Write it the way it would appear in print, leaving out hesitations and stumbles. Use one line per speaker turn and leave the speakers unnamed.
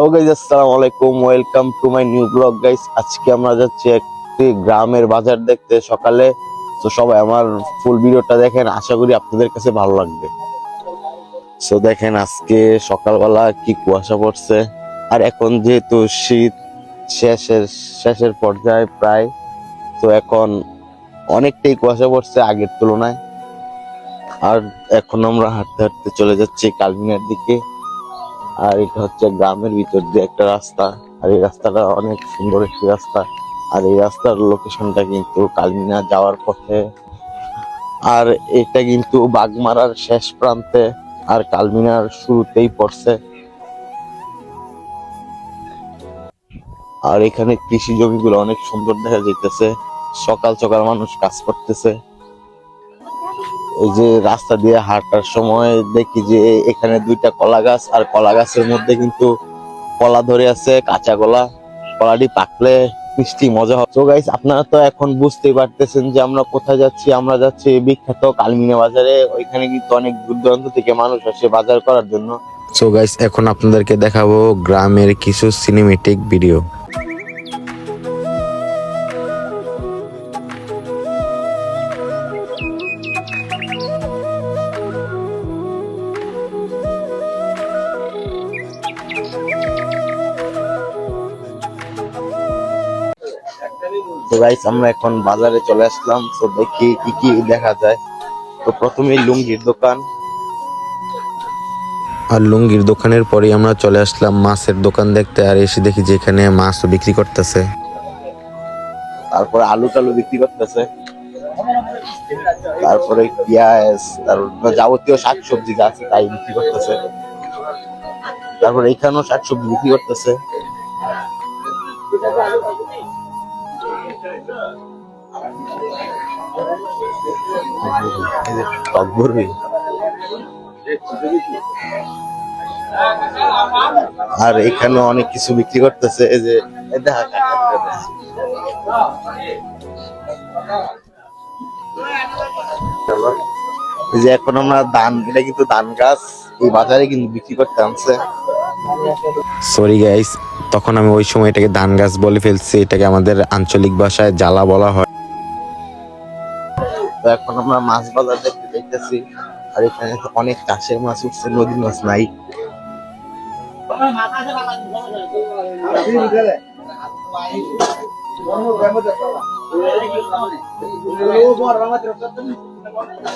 Hello guys, আসসালামু আলাইকুম, welcome to my new blog guys. আজকে আমরা যাচ্ছি একটি গ্রামের বাজার দেখতে সকালে। তো সবাই আমার ফুল ভিডিওটা দেখেন, আশা করি আপনাদের কাছে ভালো লাগবে। সো দেখেন আজকে সকালবেলা কি কুয়াশা পড়ছে, আর এখন যেহেতু শীত শেষের শেষের পর্যায়ে প্রায়, তো এখন অনেকটাই কুয়াশা পড়ছে আগের তুলনায়। আর এখন আমরা হাঁটতে হাঁটতে চলে যাচ্ছি কালমিনার দিকে। আর এটা হচ্ছে গ্রামের ভিতর দিয়ে একটা রাস্তা, আর এই রাস্তাটা অনেক সুন্দর একটি রাস্তা। আর এই রাস্তার লোকেশনটা কিন্তু কালমিনা যাওয়ার পথে, আর এটা কিন্তু বাগমারার শেষ প্রান্তে আর কালমিনার শুরুতেই পড়ছে। আর এখানে কৃষি জমিগুলো অনেক সুন্দর দেখা যাইতেছে, সকাল সকাল মানুষ কাজ করতেছে। এই যে রাস্তা দিয়ে হাঁটার সময় দেখি যে এখানে দুইটা কলা গাছ, আর কলা গাছের মধ্যে কিন্তু কলা ধরে আছে, কাঁচা কলা। কলাটি পাকলে মিষ্টি মজা হবে। তো গাইস, আপনারা তো এখন বুঝতেই পারতেছেন যে আমরা কোথায় যাচ্ছি। আমরা যাচ্ছি বিখ্যাত কালমিনা বাজারে। ওইখানে কিন্তু অনেক দূর দূরান্ত থেকে মানুষ আসে বাজার করার জন্য। সো গাইস, এখন আপনাদেরকে দেখাবো গ্রামের কিছু সিনেমেটিক ভিডিও। তো গাইস, আমরা এখন বাজারে চলে আসলাম। তো দেখি কি কি দেখা যায়। তো প্রথমে লুঙ্গির দোকান, আর লুঙ্গির দোকানের পরে আমরা চলে আসলাম মাছের দোকান দেখতে। আর এসে দেখি যে এখানে মাছও বিক্রি করতেছে, তারপরে আলু টালু বিক্রি করতেছে, তারপরে পেঁয়াজ, তারপর যাবতীয় শাকসবজি যা আছে তাই বিক্রি করতেছে। তারপরে এখানেও শাকসবজি বিক্রি করতেছে। আর এখানে অনেক কিছু বিক্রি করতেছে। এই যে এই যে এখন আমরা ধান, এটা কিন্তু ধান গাছ এই বাজারে কিন্তু বিক্রি করতে আনছে। সরি গাইস, তখন আমি ওই সময় এটাকে ধান গাছ বলে ফেলছি। এটাকে আমাদের আঞ্চলিক ভাষায় জ্বালা বলা হয়। তো এখন আমরা মাছ বাজার দেখতে দেখতেছি। আর এখানে তো অনেক চাষের মাছ উঠছে, নদীর মাছ নাই।